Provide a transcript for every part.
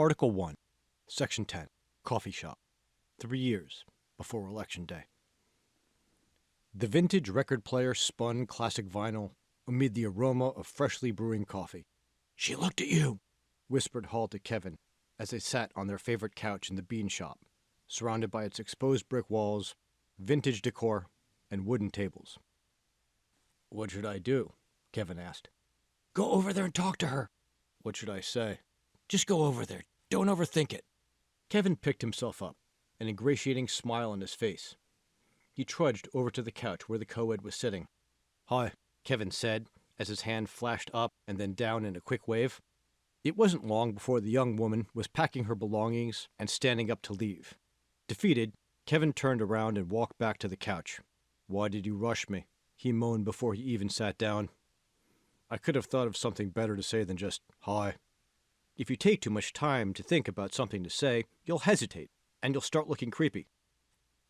Article 1, Section 10, Coffee Shop, 3 years before Election Day. The vintage record player spun classic vinyl amid the aroma of freshly brewing coffee. "She looked at you," whispered Hall to Kevin as they sat on their favorite couch in the bean shop, surrounded by its exposed brick walls, vintage decor, and wooden tables. "What should I do?" Kevin asked. "Go over there and talk to her." "What should I say?" "Just go over there. Don't overthink it." Kevin picked himself up, an ingratiating smile on his face. He trudged over to the couch where the co-ed was sitting. "Hi," Kevin said, as his hand flashed up and then down in a quick wave. It wasn't long before the young woman was packing her belongings and standing up to leave. Defeated, Kevin turned around and walked back to the couch. "Why did you rush me?" he moaned before he even sat down. "I could have thought of something better to say than just, 'Hi.' If you take too much time to think about something to say, you'll hesitate, and you'll start looking creepy."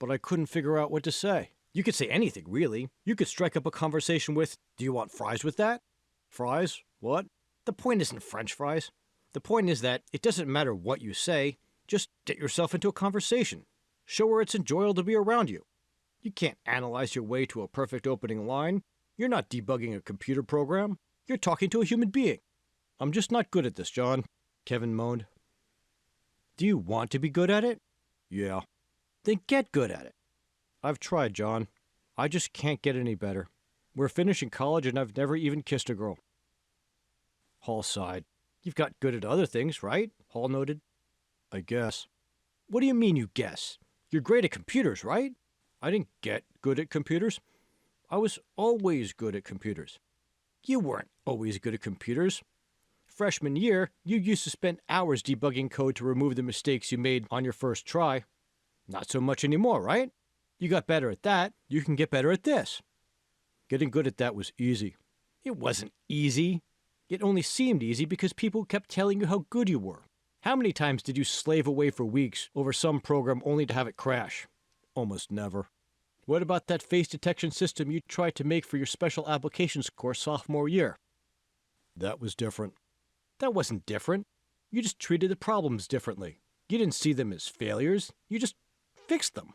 "But I couldn't figure out what to say." "You could say anything, really. You could strike up a conversation with, 'Do you want fries with that?'" "Fries? What?" "The point isn't French fries. The point is that it doesn't matter what you say, just get yourself into a conversation. Show her it's enjoyable to be around you. You can't analyze your way to a perfect opening line. You're not debugging a computer program. You're talking to a human being." "I'm just not good at this, John," Kevin moaned. "Do you want to be good at it?" "Yeah." "Then get good at it." "I've tried, John. I just can't get any better. We're finishing college and I've never even kissed a girl." Hall sighed. "You've got good at other things, right?" Hall noted. "I guess." "What do you mean you guess? You're great at computers, right?" "I didn't get good at computers. I was always good at computers." "You weren't always good at computers. Freshman year, you used to spend hours debugging code to remove the mistakes you made on your first try. Not so much anymore, right? You got better at that, you can get better at this." "Getting good at that was easy." "It wasn't easy. It only seemed easy because people kept telling you how good you were. How many times did you slave away for weeks over some program only to have it crash?" "Almost never." "What about that face detection system you tried to make for your special applications course sophomore year?" "That was different." "That wasn't different. You just treated the problems differently. You didn't see them as failures. You just fixed them.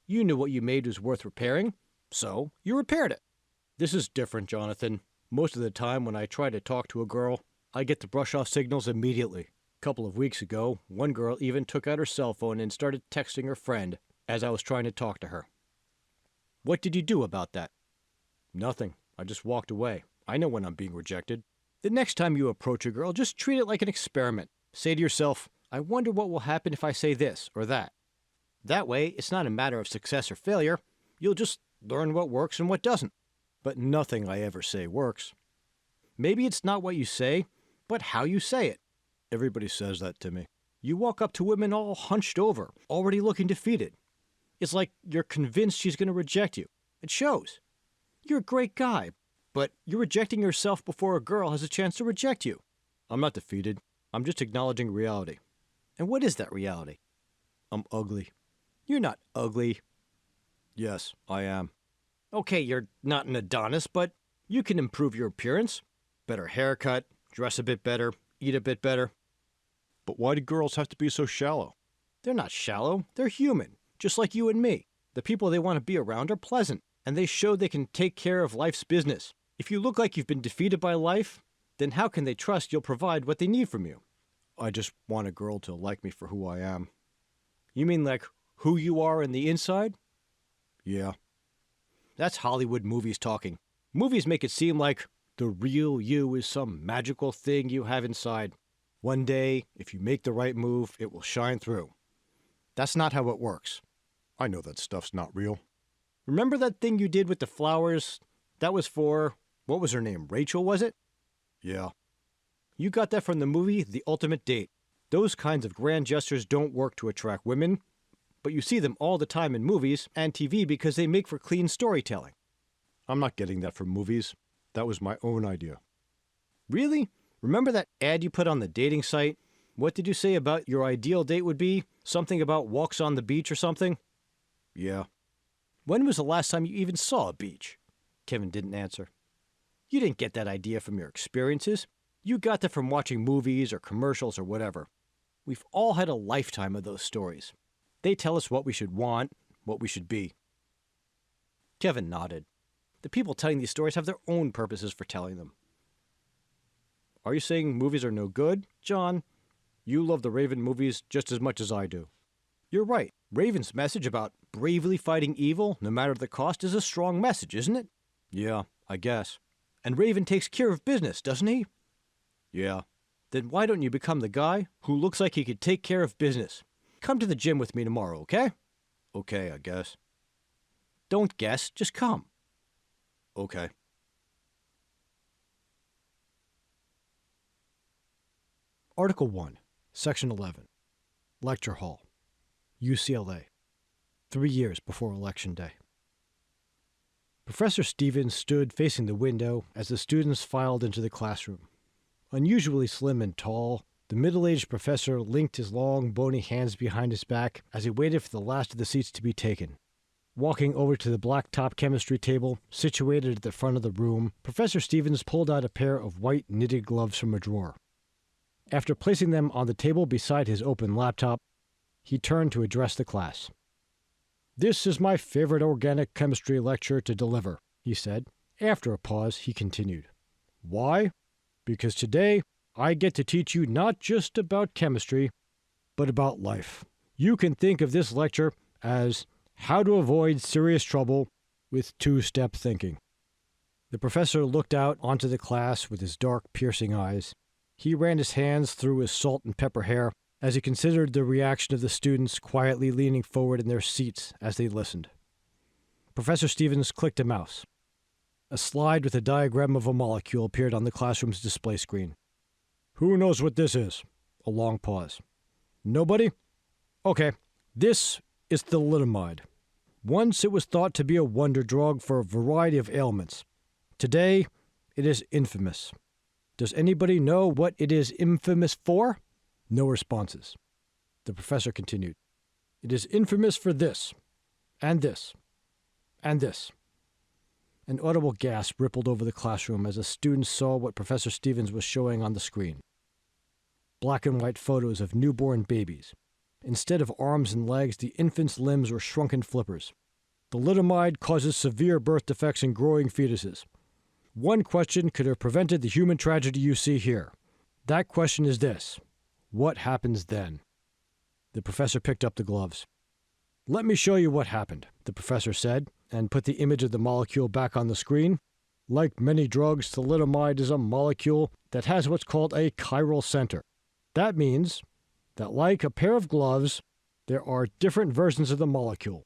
You knew what you made was worth repairing, so you repaired it." "This is different, Jonathan. Most of the time when I try to talk to a girl, I get the brush-off signals immediately. A couple of weeks ago, one girl even took out her cell phone and started texting her friend as I was trying to talk to her." "What did you do about that?" "Nothing. I just walked away. I know when I'm being rejected." "The next time you approach a girl, just treat it like an experiment. Say to yourself, 'I wonder what will happen if I say this or that.' That way, it's not a matter of success or failure. You'll just learn what works and what doesn't." "But nothing I ever say works." "Maybe it's not what you say, but how you say it." "Everybody says that to me." "You walk up to women all hunched over, already looking defeated. It's like you're convinced she's going to reject you. It shows. You're a great guy, but you're rejecting yourself before a girl has a chance to reject you." "I'm not defeated. I'm just acknowledging reality." "And what is that reality?" "I'm ugly." "You're not ugly." "Yes, I am." "Okay, you're not an Adonis, but you can improve your appearance. Better haircut, dress a bit better, eat a bit better." "But why do girls have to be so shallow?" "They're not shallow. They're human, just like you and me. The people they want to be around are pleasant, and they show they can take care of life's business. If you look like you've been defeated by life, then how can they trust you'll provide what they need from you?" "I just want a girl to like me for who I am." "You mean like who you are in the inside?" "Yeah." "That's Hollywood movies talking. Movies make it seem like the real you is some magical thing you have inside. One day, if you make the right move, it will shine through. That's not how it works." "I know that stuff's not real." "Remember that thing you did with the flowers? That was for, what was her name, Rachel, was it?" "Yeah." "You got that from the movie The Ultimate Date. Those kinds of grand gestures don't work to attract women, but you see them all the time in movies and TV because they make for clean storytelling." "I'm not getting that from movies. That was my own idea." "Really? Remember that ad you put on the dating site? What did you say about your ideal date would be? Something about walks on the beach or something?" "Yeah." "When was the last time you even saw a beach?" Kevin didn't answer. "You didn't get that idea from your experiences. You got that from watching movies or commercials or whatever. We've all had a lifetime of those stories. They tell us what we should want, what we should be. Kevin nodded. The people telling these stories have their own purposes for telling them. Are you saying movies are no good, John? You love the Raven movies just as much as I do. You're right. Raven's message about bravely fighting evil, no matter the cost, is a strong message, isn't it? Yeah, I guess. And Raven takes care of business, doesn't he? Yeah. Then why don't you become the guy who looks like he could take care of business? Come to the gym with me tomorrow, okay? Okay, I guess. Don't guess, just come. Okay. Article 1, Section 11. Lecture Hall, UCLA. 3 years before Election Day. Professor Stevens stood facing the window as the students filed into the classroom. Unusually slim and tall, the middle-aged professor linked his long, bony hands behind his back as he waited for the last of the seats to be taken. Walking over to the blacktop chemistry table, situated at the front of the room, Professor Stevens pulled out a pair of white knitted gloves from a drawer. After placing them on the table beside his open laptop, he turned to address the class. "This is my favorite organic chemistry lecture to deliver," he said. After a pause, he continued. "Why? Because today I get to teach you not just about chemistry, but about life. You can think of this lecture as how to avoid serious trouble with two-step thinking." The professor looked out onto the class with his dark, piercing eyes. He ran his hands through his salt and pepper hair as he considered the reaction of the students quietly leaning forward in their seats as they listened. Professor Stevens clicked a mouse. A slide with a diagram of a molecule appeared on the classroom's display screen. "Who knows what this is?" A long pause. "Nobody? Okay, this is thalidomide. Once it was thought to be a wonder drug for a variety of ailments. Today, it is infamous. Does anybody know what it is infamous for?" No responses. The professor continued. "It is infamous for this, and this, and this." An audible gasp rippled over the classroom as the students saw what Professor Stevens was showing on the screen. Black and white photos of newborn babies. Instead of arms and legs, the infant's limbs were shrunken flippers. Thalidomide causes severe birth defects in growing fetuses. One question could have prevented the human tragedy you see here. That question is this: what happens then? The professor picked up the gloves. "Let me show you what happened," the professor said, and put the image of the molecule back on the screen. Like many drugs, thalidomide is a molecule that has what's called a chiral center. That means that, like a pair of gloves, there are different versions of the molecule,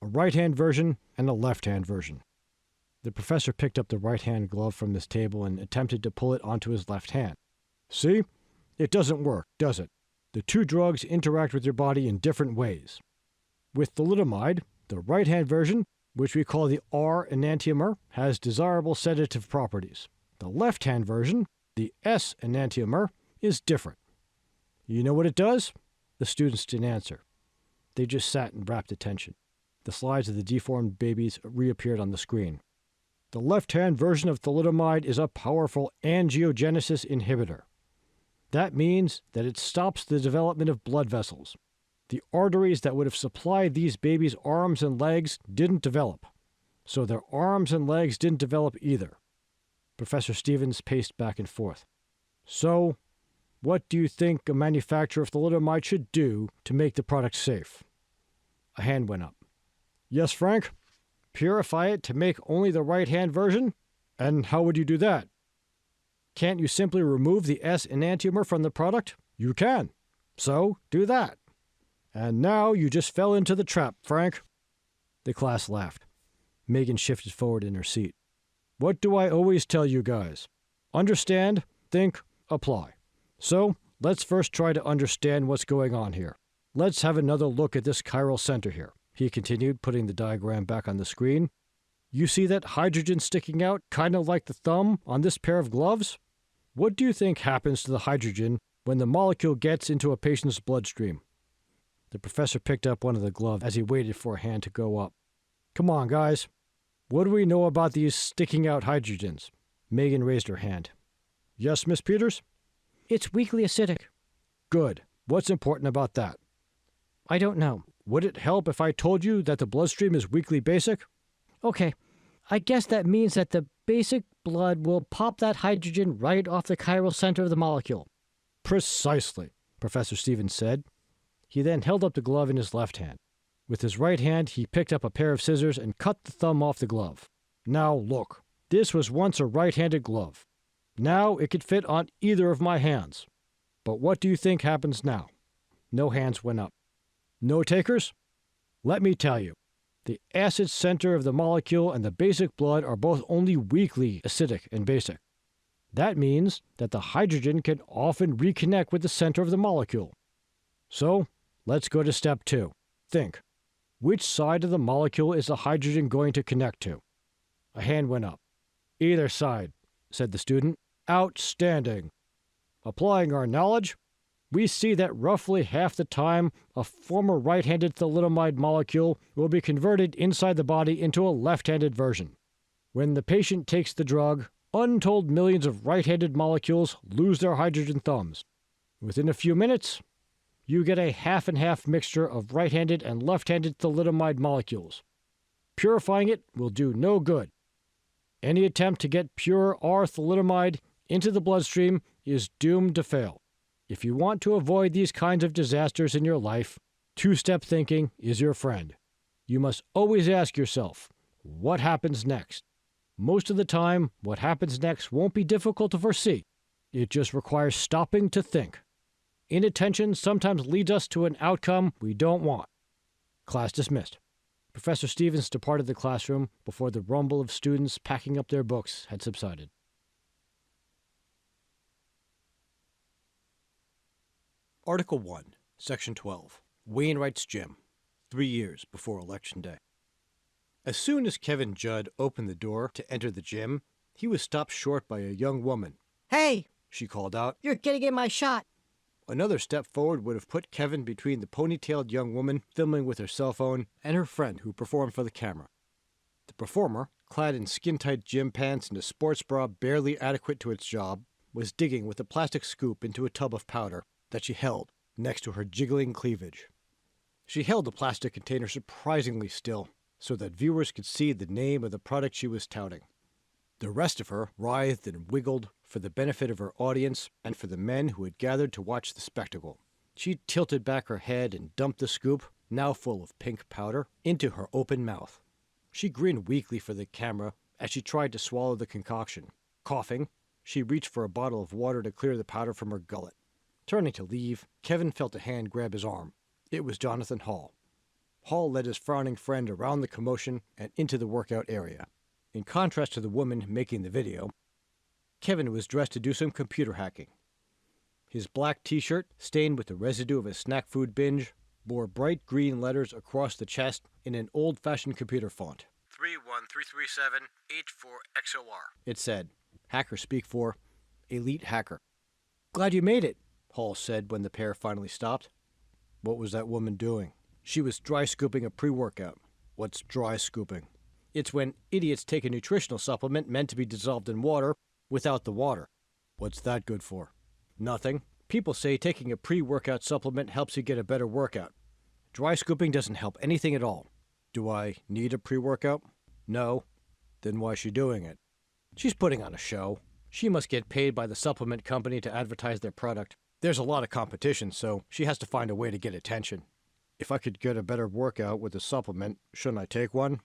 a right-hand version and a left-hand version. The professor picked up the right-hand glove from this table and attempted to pull it onto his left hand. "See? It doesn't work, does it? The two drugs interact with your body in different ways. With thalidomide, the right-hand version, which we call the R enantiomer, has desirable sedative properties. The left-hand version, the S enantiomer, is different. You know what it does?" The students didn't answer. They just sat in rapt attention. The slides of the deformed babies reappeared on the screen. "The left-hand version of thalidomide is a powerful angiogenesis inhibitor. That means that it stops the development of blood vessels. The arteries that would have supplied these babies' arms and legs didn't develop, so their arms and legs didn't develop either." Professor Stevens paced back and forth. "So, what do you think a manufacturer of thalidomide should do to make the product safe?" A hand went up. "Yes, Frank? Purify it to make only the right-hand version? And how would you do that?" "Can't you simply remove the S enantiomer from the product?" "You can. So, do that." "And now you just fell into the trap, Frank." The class laughed. Megan shifted forward in her seat. "What do I always tell you guys? Understand, think, apply. So, let's first try to understand what's going on here. Let's have another look at this chiral center here," he continued, putting the diagram back on the screen. "You see that hydrogen sticking out, kind of like the thumb on this pair of gloves? What do you think happens to the hydrogen when the molecule gets into a patient's bloodstream?" The professor picked up one of the gloves as he waited for a hand to go up. "Come on, guys. What do we know about these sticking-out hydrogens?" Megan raised her hand. "Yes, Miss Peters?" "It's weakly acidic." "Good. What's important about that? I don't know. Would it help if I told you that the bloodstream is weakly basic? Okay, I guess that means that the basic blood will pop that hydrogen right off the chiral center of the molecule. Precisely, Professor Stevens said. He then held up the glove in his left hand. With his right hand, he picked up a pair of scissors and cut the thumb off the glove. Now look, this was once a right-handed glove. Now it could fit on either of my hands. But what do you think happens now? No hands went up. No takers? Let me tell you, the acid center of the molecule and the basic blood are both only weakly acidic and basic. That means that the hydrogen can often reconnect with the center of the molecule. So, let's go to step 2. Think. Which side of the molecule is the hydrogen going to connect to? A hand went up. Either side, said the student. Outstanding. Applying our knowledge, we see that roughly half the time a former right-handed thalidomide molecule will be converted inside the body into a left-handed version. When the patient takes the drug, untold millions of right-handed molecules lose their hydrogen thumbs. Within a few minutes, you get a half-and-half mixture of right-handed and left-handed thalidomide molecules. Purifying it will do no good. Any attempt to get pure R-thalidomide into the bloodstream is doomed to fail. If you want to avoid these kinds of disasters in your life, two-step thinking is your friend. You must always ask yourself, what happens next? Most of the time, what happens next won't be difficult to foresee. It just requires stopping to think. Inattention sometimes leads us to an outcome we don't want. Class dismissed. Professor Stevens departed the classroom before the rumble of students packing up their books had subsided. Article 1, Section 12, Wainwright's Gym, 3 years before Election Day. As soon as Kevin Judd opened the door to enter the gym, he was stopped short by a young woman. Hey, She called out. you're getting in my shot. Another step forward would have put Kevin between the ponytailed young woman filming with her cell phone and her friend who performed for the camera. The performer, clad in skin-tight gym pants and a sports bra barely adequate to its job, was digging with a plastic scoop into a tub of powder that she held next to her jiggling cleavage. She held the plastic container surprisingly still, so that viewers could see the name of the product she was touting. The rest of her writhed and wiggled for the benefit of her audience and for the men who had gathered to watch the spectacle. She tilted back her head and dumped the scoop, now full of pink powder, into her open mouth. She grinned weakly for the camera as she tried to swallow the concoction. Coughing, she reached for a bottle of water to clear the powder from her gullet. Turning to leave, Kevin felt a hand grab his arm. It was Jonathan Hall. Hall led his frowning friend around the commotion and into the workout area. In contrast to the woman making the video, Kevin was dressed to do some computer hacking. His black t-shirt, stained with the residue of a snack food binge, bore bright green letters across the chest in an old-fashioned computer font. 31337H4XOR, it said. Hacker speak for elite hacker. Glad you made it, Hall said when the pair finally stopped. What was that woman doing? She was dry scooping a pre-workout. What's dry scooping? It's when idiots take a nutritional supplement meant to be dissolved in water without the water. What's that good for? Nothing. People say taking a pre-workout supplement helps you get a better workout. Dry scooping doesn't help anything at all. Do I need a pre-workout? No. Then why's she doing it? She's putting on a show. She must get paid by the supplement company to advertise their product. There's a lot of competition, so she has to find a way to get attention. If I could get a better workout with a supplement, shouldn't I take one?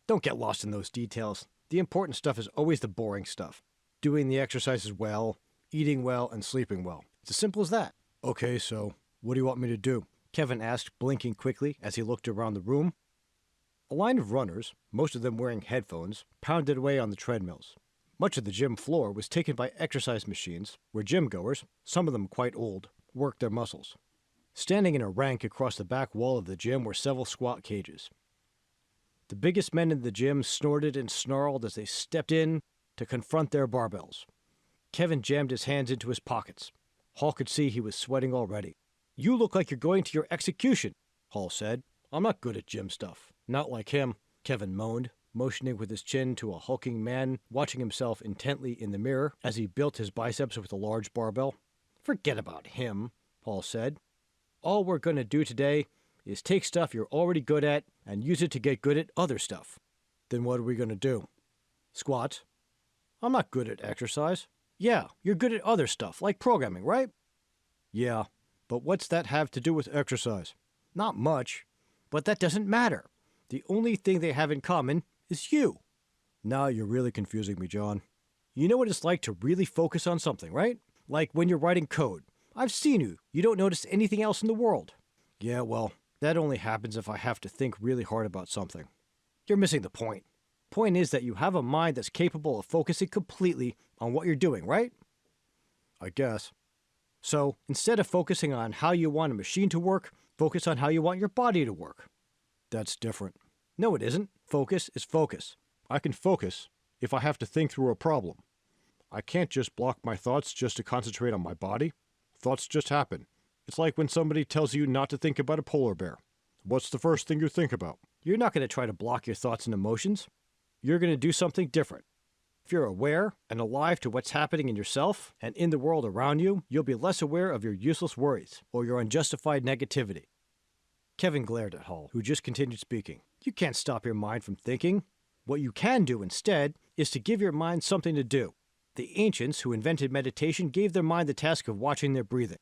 Don't get lost in those details. The important stuff is always the boring stuff. Doing the exercises well, eating well, and sleeping well. It's as simple as that. Okay, so what do you want me to do? Kevin asked, blinking quickly as he looked around the room. A line of runners, most of them wearing headphones, pounded away on the treadmills. Much of the gym floor was taken by exercise machines, where gym-goers, some of them quite old, worked their muscles. Standing in a rank across the back wall of the gym were several squat cages. The biggest men in the gym snorted and snarled as they stepped in to confront their barbells. Kevin jammed his hands into his pockets. Hall could see he was sweating already. You look like you're going to your execution, Hall said. I'm not good at gym stuff. Not like him, Kevin moaned, motioning with his chin to a hulking man watching himself intently in the mirror as he built his biceps with a large barbell. Forget about him, Hall said. All we're going to do today is take stuff you're already good at and use it to get good at other stuff. Then what are we going to do? Squats. I'm not good at exercise. Yeah, you're good at other stuff, like programming, right? Yeah, but what's that have to do with exercise? Not much, but that doesn't matter. The only thing they have in common is you. Now you're really confusing me, John. You know what it's like to really focus on something, right? Like when you're writing code. I've seen you. You don't notice anything else in the world. Yeah, well, that only happens if I have to think really hard about something. You're missing the point. Point is that you have a mind that's capable of focusing completely on what you're doing, right? I guess. So, instead of focusing on how you want a machine to work, focus on how you want your body to work. That's different. No, it isn't. Focus is focus. I can focus if I have to think through a problem. I can't just block my thoughts just to concentrate on my body. Thoughts just happen. It's like when somebody tells you not to think about a polar bear. What's the first thing you think about? You're not going to try to block your thoughts and emotions. You're going to do something different. If you're aware and alive to what's happening in yourself and in the world around you, you'll be less aware of your useless worries or your unjustified negativity. Kevin glared at Hall, who just continued speaking. You can't stop your mind from thinking. What you can do instead is to give your mind something to do. The ancients who invented meditation gave their mind the task of watching their breathing.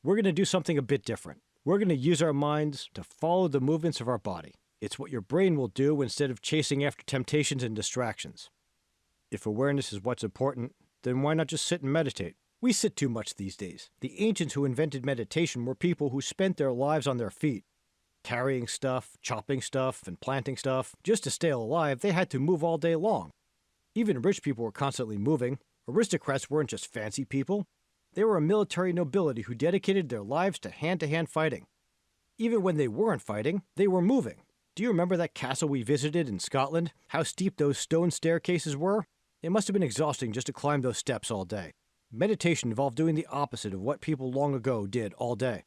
We're going to do something a bit different. We're going to use our minds to follow the movements of our body. It's what your brain will do instead of chasing after temptations and distractions. If awareness is what's important, then why not just sit and meditate? We sit too much these days. The ancients who invented meditation were people who spent their lives on their feet, carrying stuff, chopping stuff, and planting stuff. Just to stay alive, they had to move all day long. Even rich people were constantly moving. Aristocrats weren't just fancy people. They were a military nobility who dedicated their lives to hand-to-hand fighting. Even when they weren't fighting, they were moving. Do you remember that castle we visited in Scotland? How steep those stone staircases were? It must have been exhausting just to climb those steps all day. Meditation involved doing the opposite of what people long ago did all day.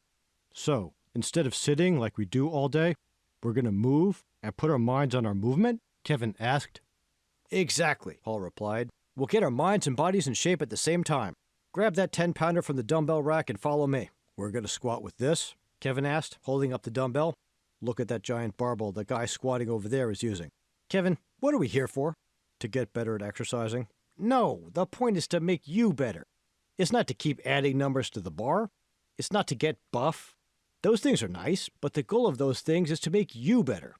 So, instead of sitting like we do all day, we're going to move and put our minds on our movement? Kevin asked. Exactly, Hall replied. We'll get our minds and bodies in shape at the same time. Grab that 10-pounder from the dumbbell rack and follow me. We're going to squat with this? Kevin asked, holding up the dumbbell. Look at that giant barbell the guy squatting over there is using. Kevin, what are we here for? To get better at exercising? No, the point is to make you better. It's not to keep adding numbers to the bar. It's not to get buff. Those things are nice, but the goal of those things is to make you better.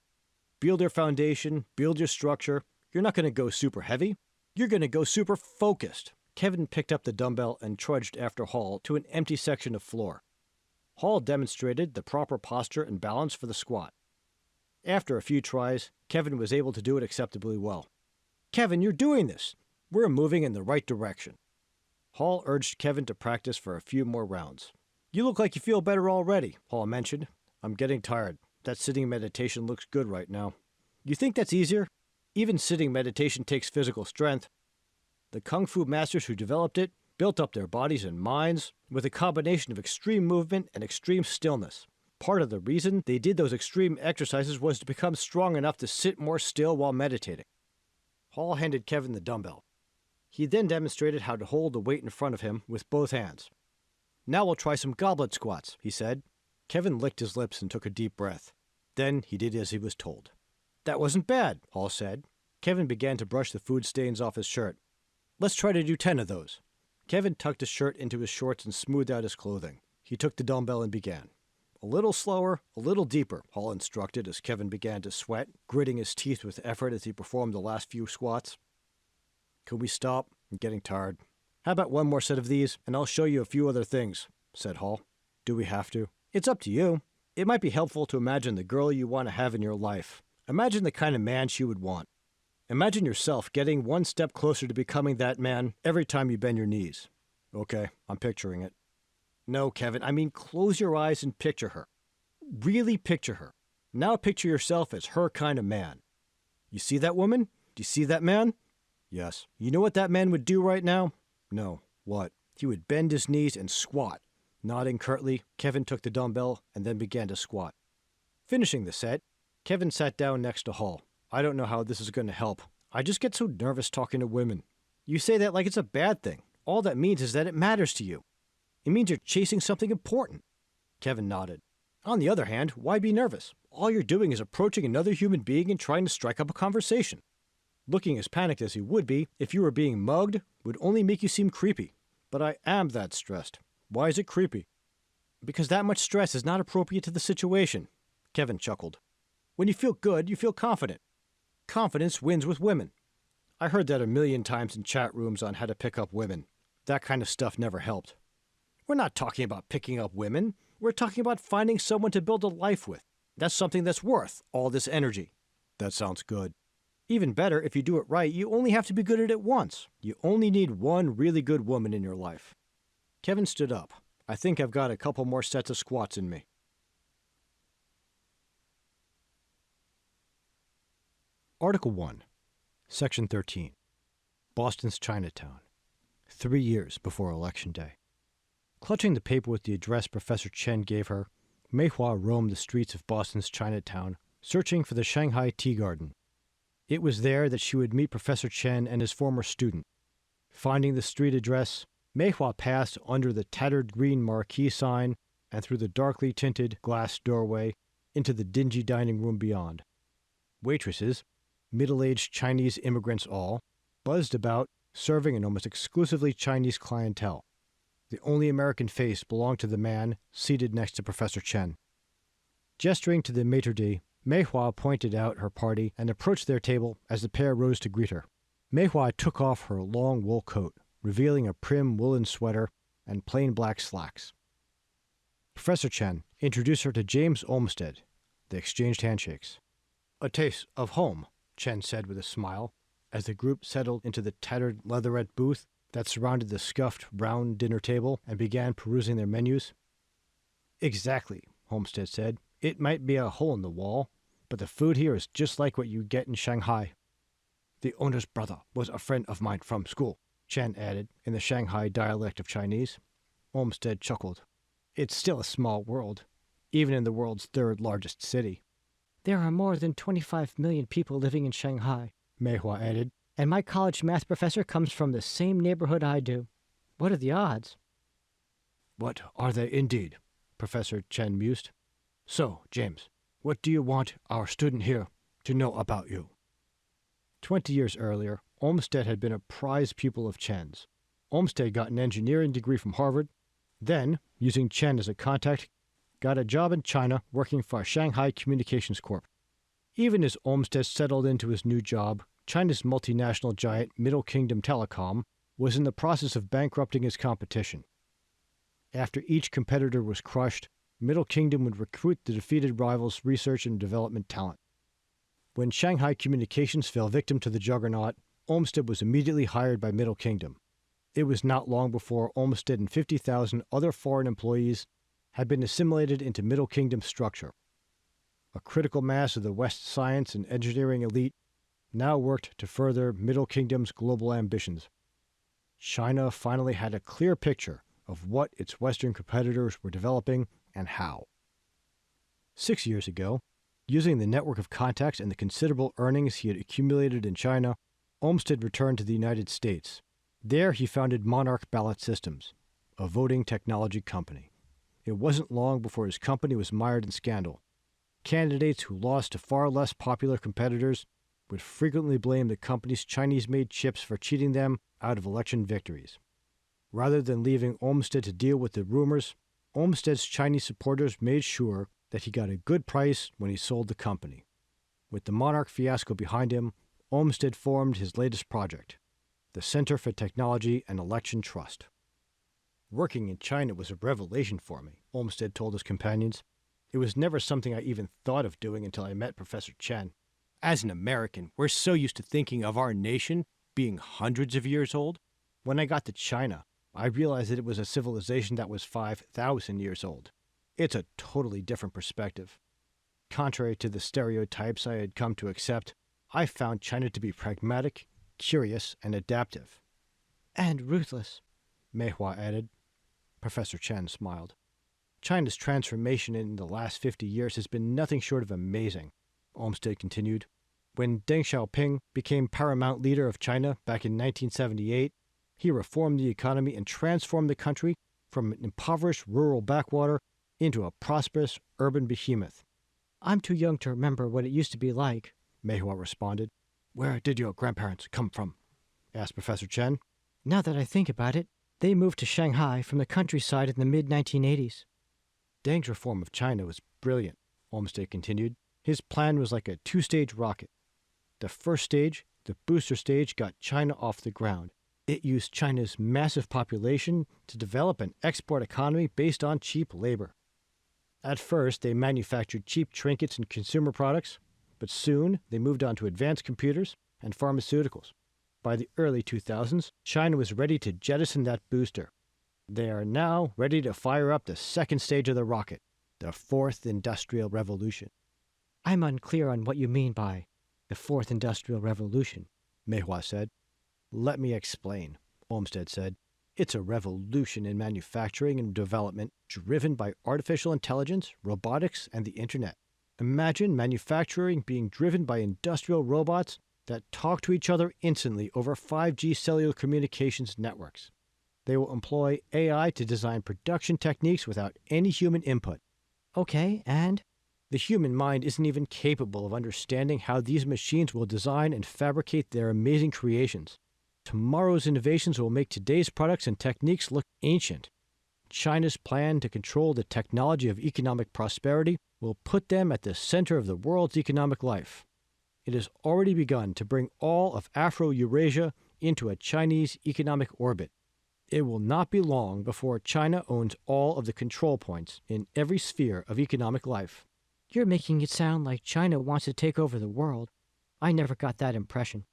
Build your foundation, build your structure. You're not going to go super heavy. You're going to go super focused. Kevin picked up the dumbbell and trudged after Hall to an empty section of floor. Hall demonstrated the proper posture and balance for the squat. After a few tries, Kevin was able to do it acceptably well. Kevin, you're doing this. We're moving in the right direction. Hall urged Kevin to practice for a few more rounds. You look like you feel better already, Hall mentioned. I'm getting tired. That sitting meditation looks good right now. You think that's easier? Even sitting meditation takes physical strength. The Kung Fu masters who developed it built up their bodies and minds with a combination of extreme movement and extreme stillness. Part of the reason they did those extreme exercises was to become strong enough to sit more still while meditating. Hall handed Kevin the dumbbell. He then demonstrated how to hold the weight in front of him with both hands. Now we'll try some goblet squats, he said. Kevin licked his lips and took a deep breath. Then he did as he was told. That wasn't bad, Hall said. Kevin began to brush the food stains off his shirt. Let's try to do 10 of those. Kevin tucked his shirt into his shorts and smoothed out his clothing. He took the dumbbell and began. A little slower, a little deeper, Hall instructed as Kevin began to sweat, gritting his teeth with effort as he performed the last few squats. Can we stop? I'm getting tired. How about one more set of these, and I'll show you a few other things, said Hall. Do we have to? It's up to you. It might be helpful to imagine the girl you want to have in your life. Imagine the kind of man she would want. Imagine yourself getting one step closer to becoming that man every time you bend your knees. Okay, I'm picturing it. No, Kevin, I mean close your eyes and picture her. Really picture her. Now picture yourself as her kind of man. You see that woman? Do you see that man? Yes. You know what that man would do right now? No. What? He would bend his knees and squat. Nodding curtly, Kevin took the dumbbell and then began to squat. Finishing the set, Kevin sat down next to Hall. I don't know how this is going to help. I just get so nervous talking to women. You say that like it's a bad thing. All that means is that it matters to you. It means you're chasing something important. Kevin nodded. On the other hand, why be nervous? All you're doing is approaching another human being and trying to strike up a conversation. Looking as panicked as you would be if you were being mugged would only make you seem creepy. But I am that stressed. Why is it creepy? Because that much stress is not appropriate to the situation. Kevin chuckled. When you feel good, you feel confident. Confidence wins with women. I heard that a million times in chat rooms on how to pick up women. That kind of stuff never helped. We're not talking about picking up women. We're talking about finding someone to build a life with. That's something that's worth all this energy. That sounds good. Even better, if you do it right, you only have to be good at it once. You only need one really good woman in your life. Kevin stood up. I think I've got a couple more sets of squats in me. Article 1, Section 13. Boston's Chinatown. 3 years before Election Day. Clutching the paper with the address Professor Chen gave her, Mei Hua roamed the streets of Boston's Chinatown, searching for the Shanghai Tea Garden. It was there that she would meet Professor Chen and his former student. Finding the street address, Mei Hua passed under the tattered green marquee sign and through the darkly tinted glass doorway into the dingy dining room beyond. Waitresses, middle-aged Chinese immigrants all, buzzed about, serving an almost exclusively Chinese clientele. The only American face belonged to the man seated next to Professor Chen. Gesturing to the maitre d', Mei Hua pointed out her party and approached their table as the pair rose to greet her. Mei Hua took off her long wool coat, revealing a prim woolen sweater and plain black slacks. Professor Chen introduced her to James Olmsted. They exchanged handshakes. A taste of home, Chen said with a smile, as the group settled into the tattered leatherette booth that surrounded the scuffed round dinner table and began perusing their menus. Exactly, Olmsted said. It might be a hole in the wall, but the food here is just like what you get in Shanghai. The owner's brother was a friend of mine from school, Chen added, in the Shanghai dialect of Chinese. Olmsted chuckled. It's still a small world, even in the world's third largest city. There are more than 25 million people living in Shanghai, Mei Hua added. And my college math professor comes from the same neighborhood I do. What are the odds? What are they indeed? Professor Chen mused. So, James, what do you want our student here to know about you? 20 years earlier, Olmsted had been a prized pupil of Chen's. Olmsted got an engineering degree from Harvard, then, using Chen as a contact, got a job in China working for Shanghai Communications Corp. Even as Olmsted settled into his new job, China's multinational giant Middle Kingdom Telecom was in the process of bankrupting its competition. After each competitor was crushed, Middle Kingdom would recruit the defeated rivals' research and development talent. When Shanghai Communications fell victim to the juggernaut, Olmsted was immediately hired by Middle Kingdom. It was not long before Olmsted and 50,000 other foreign employees had been assimilated into Middle Kingdom's structure. A critical mass of the West science and engineering elite now worked to further Middle Kingdom's global ambitions. China finally had a clear picture of what its Western competitors were developing and how. 6 years ago, using the network of contacts and the considerable earnings he had accumulated in China, Olmsted returned to the United States. There he founded Monarch Ballot Systems, a voting technology company. It wasn't long before his company was mired in scandal. Candidates who lost to far less popular competitors would frequently blame the company's Chinese-made chips for cheating them out of election victories. Rather than leaving Olmsted to deal with the rumors, Olmsted's Chinese supporters made sure that he got a good price when he sold the company. With the Monarch fiasco behind him, Olmsted formed his latest project, the Center for Technology and Election Trust. Working in China was a revelation for me, Olmsted told his companions. It was never something I even thought of doing until I met Professor Chen. As an American, we're so used to thinking of our nation being hundreds of years old. When I got to China, I realized that it was a civilization that was 5,000 years old. It's a totally different perspective. Contrary to the stereotypes I had come to accept, I found China to be pragmatic, curious, and adaptive. And ruthless, Mei Hua added. Professor Chen smiled. China's transformation in the last 50 years has been nothing short of amazing, Olmsted continued. When Deng Xiaoping became paramount leader of China back in 1978, he reformed the economy and transformed the country from an impoverished rural backwater into a prosperous urban behemoth. I'm too young to remember what it used to be like. Mei Hua responded. Where did your grandparents come from? Asked Professor Chen. Now that I think about it, they moved to Shanghai from the countryside in the mid-1980s. Deng's reform of China was brilliant, Olmsted continued. His plan was like a two-stage rocket. The first stage, the booster stage, got China off the ground. It used China's massive population to develop an export economy based on cheap labor. At first, they manufactured cheap trinkets and consumer products, but soon they moved on to advanced computers and pharmaceuticals. By the early 2000s, China was ready to jettison that booster. They are now ready to fire up the second stage of the rocket, the Fourth Industrial Revolution. I'm unclear on what you mean by the Fourth Industrial Revolution, Mei Hua said. Let me explain, Olmsted said. It's a revolution in manufacturing and development driven by artificial intelligence, robotics, and the internet. Imagine manufacturing being driven by industrial robots that talk to each other instantly over 5G cellular communications networks. They will employ AI to design production techniques without any human input. Okay, and? The human mind isn't even capable of understanding how these machines will design and fabricate their amazing creations. Tomorrow's innovations will make today's products and techniques look ancient. China's plan to control the technology of economic prosperity will put them at the center of the world's economic life. It has already begun to bring all of Afro-Eurasia into a Chinese economic orbit. It will not be long before China owns all of the control points in every sphere of economic life. You're making it sound like China wants to take over the world. I never got that impression.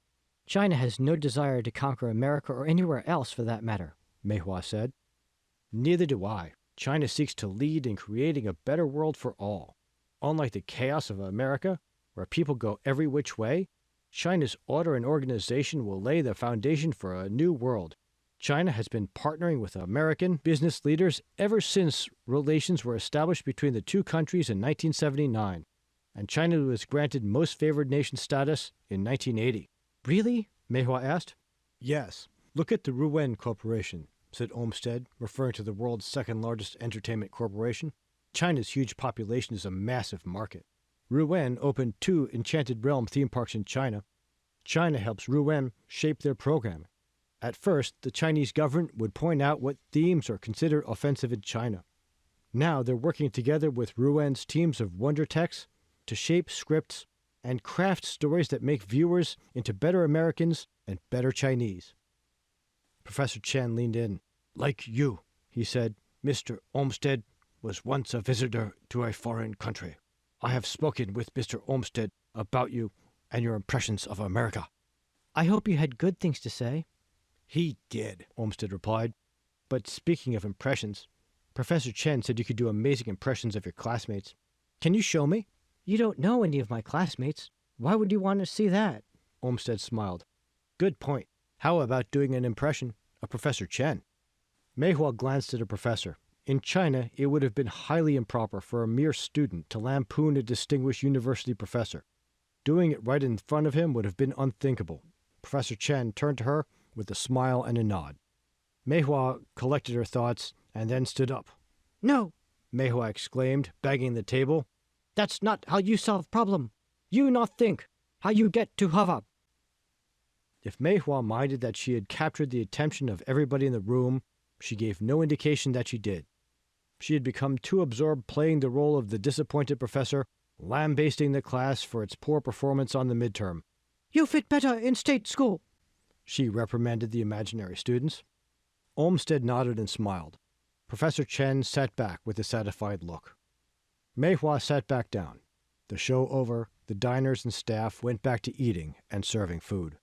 China has no desire to conquer America or anywhere else for that matter, Mei Hua said. Neither do I. China seeks to lead in creating a better world for all. Unlike the chaos of America, where people go every which way, China's order and organization will lay the foundation for a new world. China has been partnering with American business leaders ever since relations were established between the two countries in 1979, and China was granted Most Favored Nation status in 1980. Really? Mei Hua asked. Yes. Look at the Ruwen Corporation, said Olmsted, referring to the world's second largest entertainment corporation. China's huge population is a massive market. Ruwen opened 2 Enchanted Realm theme parks in China. China helps Ruwen shape their programming. At first, the Chinese government would point out what themes are considered offensive in China. Now they're working together with Ruwen's teams of wonder techs to shape scripts and craft stories that make viewers into better Americans and better Chinese. Professor Chen leaned in. Like you, he said, Mr. Olmsted was once a visitor to a foreign country. I have spoken with Mr. Olmsted about you and your impressions of America. I hope you had good things to say. He did, Olmsted replied. But speaking of impressions, Professor Chen said you could do amazing impressions of your classmates. Can you show me? You don't know any of my classmates. Why would you want to see that? Olmsted smiled. Good point. How about doing an impression of Professor Chen? Mei Hua glanced at her professor. In China, it would have been highly improper for a mere student to lampoon a distinguished university professor. Doing it right in front of him would have been unthinkable. Professor Chen turned to her with a smile and a nod. Mei Hua collected her thoughts and then stood up. No, Mei Hua exclaimed, banging the table. That's not how you solve problem. You not think how you get to Harvard. If Mei Hua minded that she had captured the attention of everybody in the room, she gave no indication that she did. She had become too absorbed playing the role of the disappointed professor, lambasting the class for its poor performance on the midterm. You fit better in state school, she reprimanded the imaginary students. Olmsted nodded and smiled. Professor Chen sat back with a satisfied look. Mei Hua sat back down. The show over, the diners and staff went back to eating and serving food.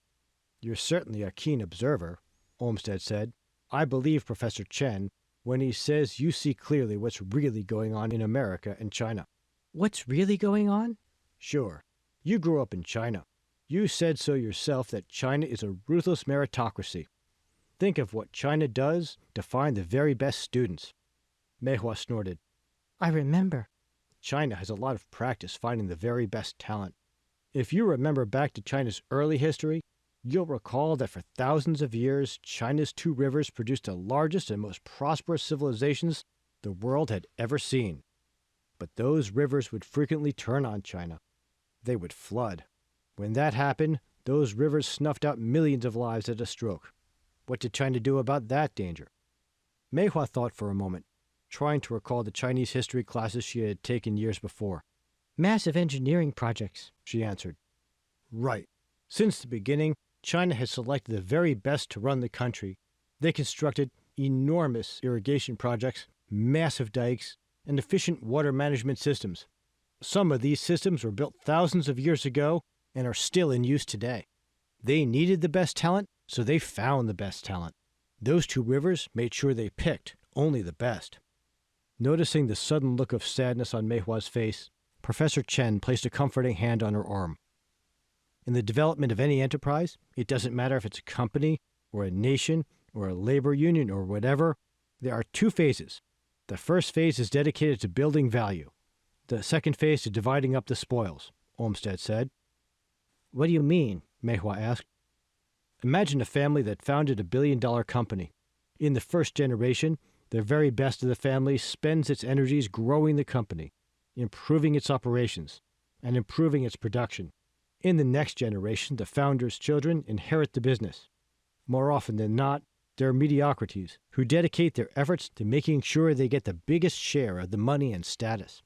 You're certainly a keen observer, Olmsted said. I believe Professor Chen when he says you see clearly what's really going on in America and China. What's really going on? Sure. You grew up in China. You said so yourself that China is a ruthless meritocracy. Think of what China does to find the very best students. Mei Hua snorted. I remember. China has a lot of practice finding the very best talent. If you remember back to China's early history, you'll recall that for thousands of years, China's 2 rivers produced the largest and most prosperous civilizations the world had ever seen. But those rivers would frequently turn on China. They would flood. When that happened, those rivers snuffed out millions of lives at a stroke. What did China do about that danger? Mei Hua thought for a moment, trying to recall the Chinese history classes she had taken years before. Massive engineering projects, She answered. Right. Since the beginning, China has selected the very best to run the country. They constructed enormous irrigation projects, massive dikes, and efficient water management systems. Some of these systems were built thousands of years ago and are still in use today. They needed the best talent, so they found the best talent. Those two rivers made sure they picked only the best. Noticing the sudden look of sadness on Mei Hua's face, Professor Chen placed a comforting hand on her arm. In the development of any enterprise, it doesn't matter if it's a company, or a nation, or a labor union, or whatever, there are two phases. The first phase is dedicated to building value. The second phase to dividing up the spoils, Olmsted said. What do you mean? Mei Hua asked. Imagine a family that founded a billion-dollar company. In the first generation, the very best of the family spends its energies growing the company, improving its operations, and improving its production. In the next generation, the founder's children inherit the business. More often than not, they're mediocrities who dedicate their efforts to making sure they get the biggest share of the money and status.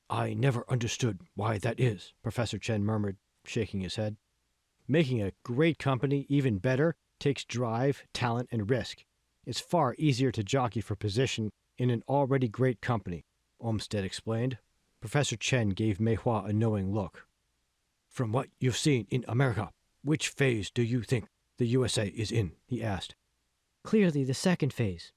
I never understood why that is, Professor Chen murmured, shaking his head. Making a great company even better takes drive, talent, and risk. It's far easier to jockey for position in an already great company, Olmsted explained. Professor Chen gave Mei Hua a knowing look. From what you've seen in America, which phase do you think the USA is in? He asked. Clearly the second phase.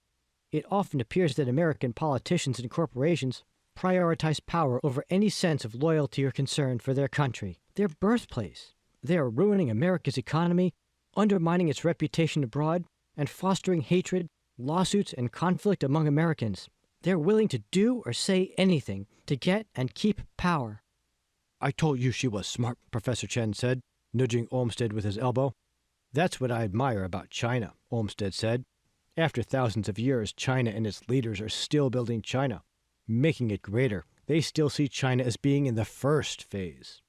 It often appears that American politicians and corporations prioritize power over any sense of loyalty or concern for their country, their birthplace. They are ruining America's economy, undermining its reputation abroad, and fostering hatred, lawsuits, and conflict among Americans. They're willing to do or say anything to get and keep power. I told you she was smart, Professor Chen said, nudging Olmsted with his elbow. That's what I admire about China, Olmsted said. After thousands of years, China and its leaders are still building China, making it greater. They still see China as being in the first phase.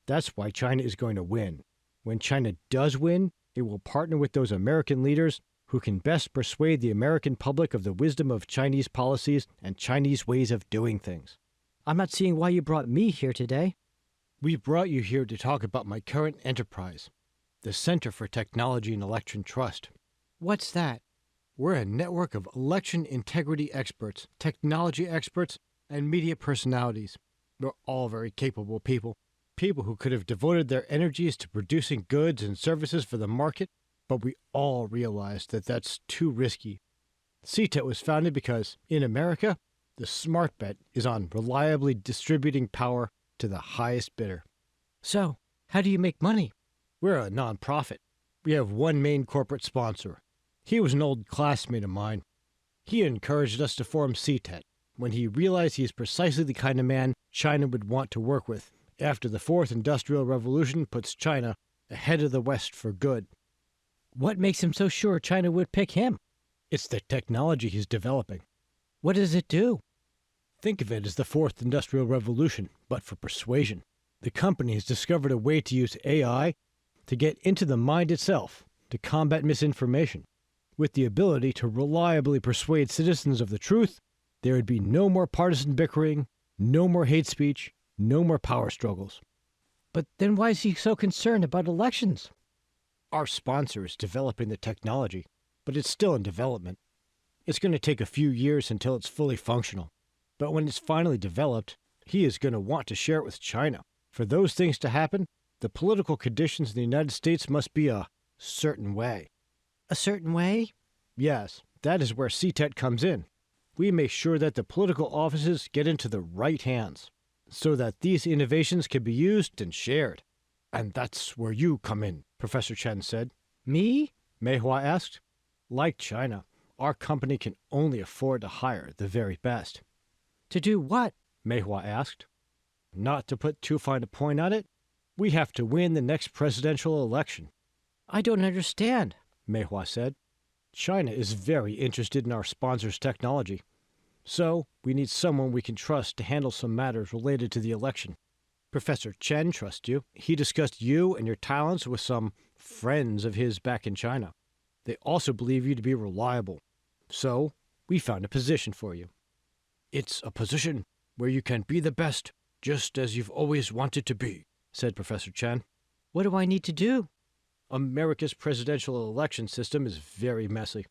That's why China is going to win. When China does win, it will partner with those American leaders who can best persuade the American public of the wisdom of Chinese policies and Chinese ways of doing things. I'm not seeing why you brought me here today. We brought you here to talk about my current enterprise, the Center for Technology and Election Trust. What's that? We're a network of election integrity experts, technology experts, and media personalities. We're all very capable people. People who could have devoted their energies to producing goods and services for the market, but we all realized that that's too risky. CTET was founded because, in America, the smart bet is on reliably distributing power to the highest bidder. So, how do you make money? We're a nonprofit. We have one main corporate sponsor. He was an old classmate of mine. He encouraged us to form CTET when he realized he's precisely the kind of man China would want to work with after the Fourth Industrial Revolution puts China ahead of the West for good. What makes him so sure China would pick him? It's the technology he's developing. What does it do? Think of it as the Fourth Industrial Revolution, but for persuasion. The company has discovered a way to use AI to get into the mind itself, to combat misinformation. With the ability to reliably persuade citizens of the truth, there would be no more partisan bickering, no more hate speech, no more power struggles. But then why is he so concerned about elections? Our sponsor is developing the technology, but it's still in development. It's going to take a few years until it's fully functional. But when it's finally developed, he is going to want to share it with China. For those things to happen, the political conditions in the United States must be a certain way. A certain way? Yes, that is where CTET comes in. We make sure that the political offices get into the right hands, so that these innovations can be used and shared. And that's where you come in, Professor Chen said. Me? Mei Hua asked. Like China, our company can only afford to hire the very best. To do what? Mei Hua asked. Not to put too fine a point on it, we have to win the next presidential election. I don't understand, Mei Hua said. China is very interested in our sponsor's technology. So, we need someone we can trust to handle some matters related to the election. Professor Chen trusts you. He discussed you and your talents with some friends of his back in China. They also believe you to be reliable. So, we found a position for you. It's a position where you can be the best, just as you've always wanted to be, said Professor Chen. What do I need to do? America's presidential election system is very messy.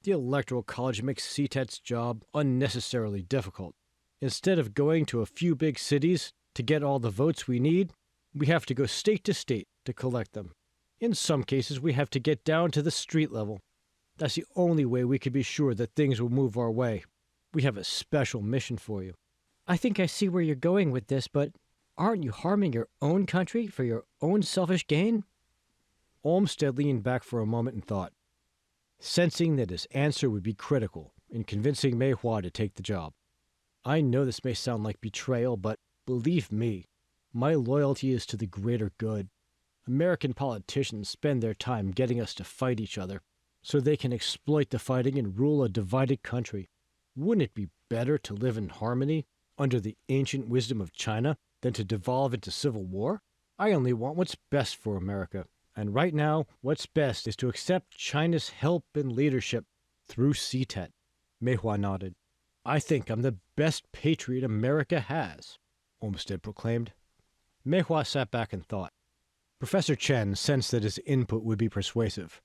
The Electoral College makes CTET's job unnecessarily difficult. Instead of going to a few big cities to get all the votes we need, we have to go state to state to collect them. In some cases, we have to get down to the street level. That's the only way we can be sure that things will move our way. We have a special mission for you. I think I see where you're going with this, but aren't you harming your own country for your own selfish gain? Olmsted leaned back for a moment and thought, sensing that his answer would be critical in convincing Mei Hua to take the job. I know this may sound like betrayal, but believe me, my loyalty is to the greater good. American politicians spend their time getting us to fight each other so they can exploit the fighting and rule a divided country. Wouldn't it be better to live in harmony under the ancient wisdom of China than to devolve into civil war? I only want what's best for America. And right now, what's best is to accept China's help and leadership through CTET. Mei Hua nodded. I think I'm the best patriot America has, Olmsted proclaimed. Mei Hua sat back and thought. Professor Chen sensed that his input would be persuasive.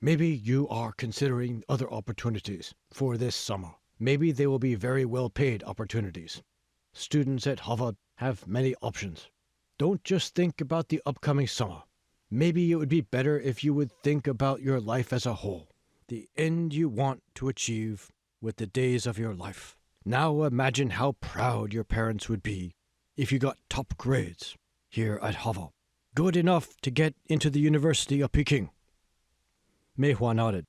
Maybe you are considering other opportunities for this summer. Maybe they will be very well-paid opportunities. Students at Harvard have many options. Don't just think about the upcoming summer. Maybe it would be better if you would think about your life as a whole, the end you want to achieve with the days of your life. Now imagine how proud your parents would be if you got top grades here at Harvard, good enough to get into the University of Peking. Mei Hua nodded.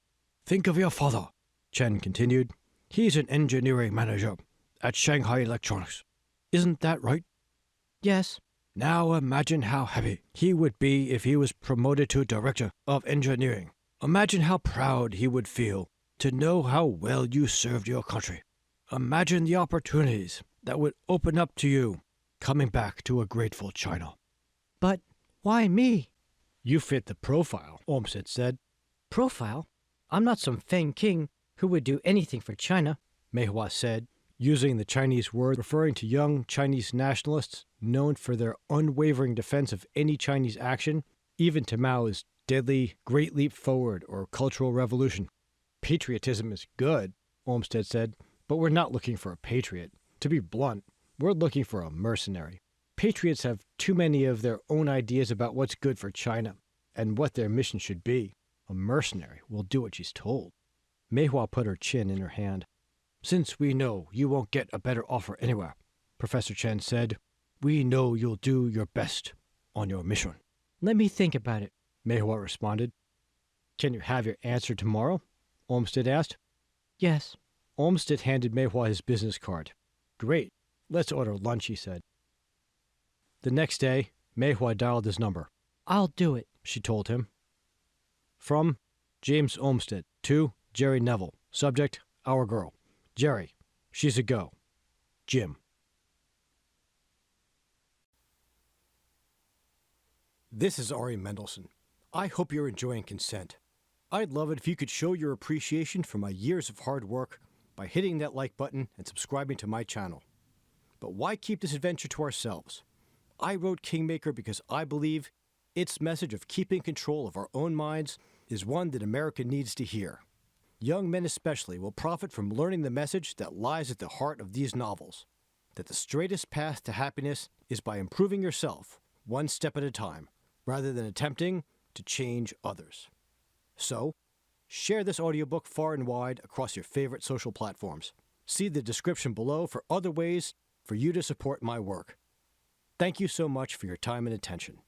Think of your father, Chen continued. He's an engineering manager at Shanghai Electronics. Isn't that right? Yes. Now imagine how happy he would be if he was promoted to Director of Engineering. Imagine how proud he would feel to know how well you served your country. Imagine the opportunities that would open up to you coming back to a grateful China. But why me? You fit the profile, Olmsted said. Profile? I'm not some Feng king who would do anything for China, Mei Hua said, using the Chinese word referring to young Chinese nationalists known for their unwavering defense of any Chinese action, even to Mao's deadly Great Leap Forward or Cultural Revolution. Patriotism is good, Olmsted said, but we're not looking for a patriot. To be blunt, we're looking for a mercenary. Patriots have too many of their own ideas about what's good for China and what their mission should be. A mercenary will do what she's told. Mei Hua put her chin in her hand. Since we know you won't get a better offer anywhere, Professor Chen said, we know you'll do your best on your mission. Let me think about it, Mei Hua responded. Can you have your answer tomorrow? Olmsted asked. Yes. Olmsted handed Mei Hua his business card. Great. Let's order lunch, he said. The next day, Mei Hua dialed his number. I'll do it, she told him. From James Olmsted to Jerry Neville. Subject, our girl. Jerry, she's a go. Jim. This is Ari Mendelson. I hope you're enjoying Consent. I'd love it if you could show your appreciation for my years of hard work by hitting that like button and subscribing to my channel. But why keep this adventure to ourselves? I wrote Kingmaker because I believe its message of keeping control of our own minds is one that America needs to hear. Young men especially will profit from learning the message that lies at the heart of these novels, that the straightest path to happiness is by improving yourself one step at a time, rather than attempting to change others. So, share this audiobook far and wide across your favorite social platforms. See the description below for other ways for you to support my work. Thank you so much for your time and attention.